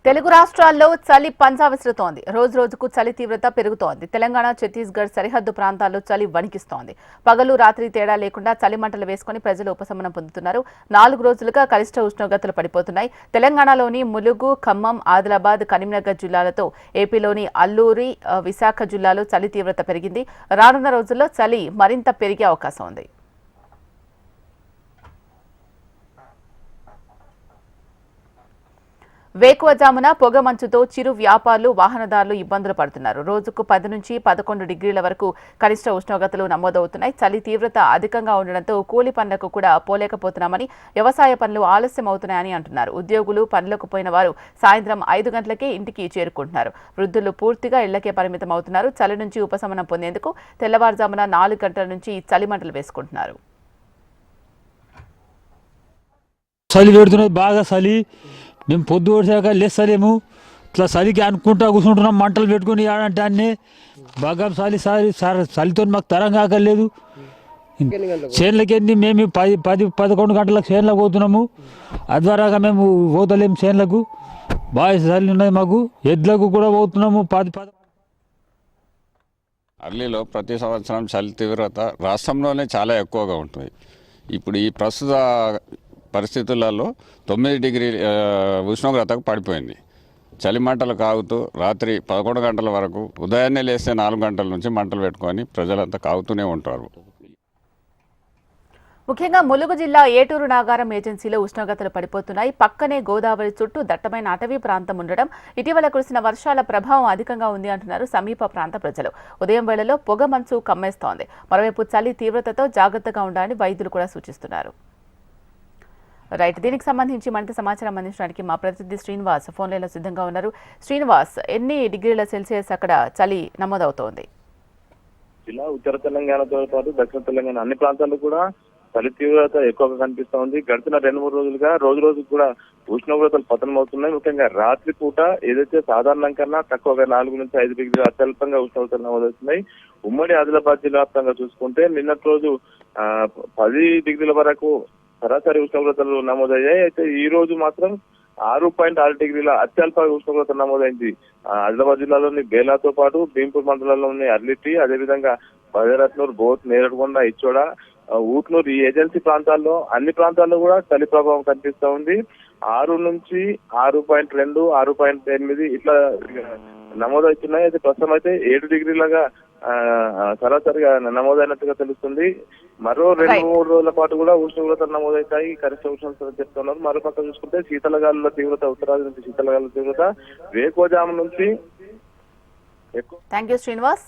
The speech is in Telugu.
తెలుగు రాష్ట్రాల్లో చలి పంజా విసురుతోంది. రోజు రోజుకు చలి తీవ్రత పెరుగుతోంది. తెలంగాణ, ఛత్తీస్గఢ్ సరిహద్దు ప్రాంతాల్లో చలి వణికిస్తోంది. పగలు రాత్రి తేడా లేకుండా చలి మంటలు వేసుకుని ప్రజలు ఉపశమనం పొందుతున్నారు. 4 రోజులుగా గరిష్ట ఉష్ణోగ్రతలు పడిపోతున్నాయి. తెలంగాణలోని ములుగు, ఖమ్మం, ఆదిలాబాద్, కరీంనగర్ జిల్లాలతో ఏపీలోని అల్లూరి, విశాఖ జిల్లాలో చలి తీవ్రత పెరిగింది. రానున్న రోజుల్లో చలి మరింత పెరిగే అవకాశం ఉంది. వేకువజామున పొగ మంచుతో చిరు వ్యాపారులు, వాహనదారులు ఇబ్బందులు పడుతున్నారు. రోజుకు 10 నుంచి 11 డిగ్రీల వరకు కనిష్ట ఉష్ణోగ్రతలు నమోదవుతున్నాయి. చలి తీవ్రత అధికంగా ఉండడంతో కూలి పనులకు కూడా పోలేకపోతున్నామని, వ్యవసాయ పనులు ఆలస్యం అవుతున్నాయని అంటున్నారు. ఉద్యోగులు, పనులకు పోయిన వారు సాయంత్రం 5 గంటలకే ఇంటికి చేరుకుంటున్నారు. వృద్ధులు పూర్తిగా ఇళ్లకే పరిమితం అవుతున్నారు. చలి నుంచి ఉపశమనం పొందేందుకు తెల్లవారుజామున 4 గంటల నుంచి చలి మంటలు వేసుకుంటున్నారు. చలి పెడుతున్నది, బాగా చలి. మేము పొద్దు వచ్చాక లేస్తలేము. ఇట్లా చలికి అనుకుంటా కూర్చుంటున్నాం, మంటలు పెట్టుకుని ఆడంటే అన్నీ బాగా చలి చలితో మాకు తరం కాకలేదు. చేనులకి ఎన్ని మేము 10-11 గంటలకు చేనులకు పోతున్నాము. అద్వారాగా మేము పోతలేము చేనులకు. బాగా చలి ఉన్నది మాకు. ఎడ్లకు కూడా పోతున్నాము. అర్లీలో ప్రతి సంవత్సరం చలి తీవ్రత రాష్ట్రంలోనే చాలా ఎక్కువగా ఉంటుంది. ఇప్పుడు ఈ ప్రస్తుత పరిస్థితులలో 9 డిగ్రీ ఉష్ణోగ్రతకు పడిపోయింది. చలి మంటలు కాగుతూ రాత్రి 11 గంటల వరకు, ఉదయాన్నే లేస్తే 4 గంటల నుంచి మంటలు పెట్టుకొని ప్రజలంతా కాగుతూనే ఉంటారు. ముఖ్యంగా ములుగు జిల్లా ఏటూరు నాగారం ఏజెన్సీలో ఉష్ణోగ్రతలు పడిపోతున్నాయి. పక్కనే గోదావరి చుట్టూ దట్టమైన అటవీ ప్రాంతం ఉండడం, ఇటీవల కురిసిన వర్షాల ప్రభావం అధికంగా ఉంది అంటున్నారు సమీప ప్రాంత ప్రజలు. ఉదయం వేళలో పొగ మంచు కమ్మేస్తోంది. మరోవైపు చలి తీవ్రతతో జాగ్రత్తగా ఉండాలని వైద్యులు కూడా సూచిస్తున్నారు. రైట్, దీనికి సంబంధించి మరింత సమాచారం అందించడానికి మా ప్రతినిధి శ్రీనివాస్ ఫోన్ లైన్లో సిద్ధంగా ఉన్నారు. శ్రీనివాస్, ఎన్ని డిగ్రీల సెల్సియస్ అక్కడ చలి నమోదవుతోంది? జిల్లా ఉత్తర తెలంగాణతో పాటు దక్షిణ తెలంగాణ అన్ని ప్రాంతాల్లో కూడా చలి తీవ్రత ఎక్కువగా కనిపిస్తా ఉంది. గడిచిన 2-3 రోజులుగా రోజు కూడా ఉష్ణోగ్రతలు పతనం అవుతున్నాయి. ముఖ్యంగా రాత్రి పూట ఏదైతే సాధారణం కన్నా తక్కువగా 4 నుంచి 5 డిగ్రీలు అత్యల్పంగా ఉష్ణోగ్రతలు నమోదవుతున్నాయి. ఉమ్మడి ఆదిలాబాద్ జిల్లా వ్యాప్తంగా చూసుకుంటే నిన్నటి రోజు 10 డిగ్రీల వరకు సరాసరి ఉష్ణోగ్రతలు నమోదయ్యాయి. అయితే ఈ రోజు మాత్రం 6.6 డిగ్రీల అత్యల్ప ఉష్ణోగ్రత నమోదైంది. ఆదిలాబాద్ జిల్లాలోని బేలాతో పాటు భీంపూర్ మండలంలోని అర్లిటి, అదేవిధంగా బదేరత్నూర్, బోత్, నేరడిగొండ, ఇచ్చోడ, ఊట్నూరు ఈ ఏజెన్సీ ప్రాంతాల్లో అన్ని ప్రాంతాల్లో కూడా చలి ప్రభావం కనిపిస్తా ఉంది. 6 నుంచి 6.2, 6.8 ఇట్లా నమోదవుతున్నాయి. అయితే ప్రస్తుతం అయితే 7 డిగ్రీలుగా సరాసరిగా నమోదైనట్టుగా తెలుస్తుంది. మరో 2-3 రోజుల పాటు కూడా ఉష్ణోగ్రతలు నమోదవుతాయి. కనిష్ట ఉష్ణోగ్రతలు చెప్తున్నారు. మరో పక్క చూసుకుంటే శీతలగాలుల తీవ్రత, ఉత్తరాది నుంచి శీతలగాలుల తీవ్రత వేకువజాము నుంచి థ్యాంక్ యూ శ్రీనివాస్.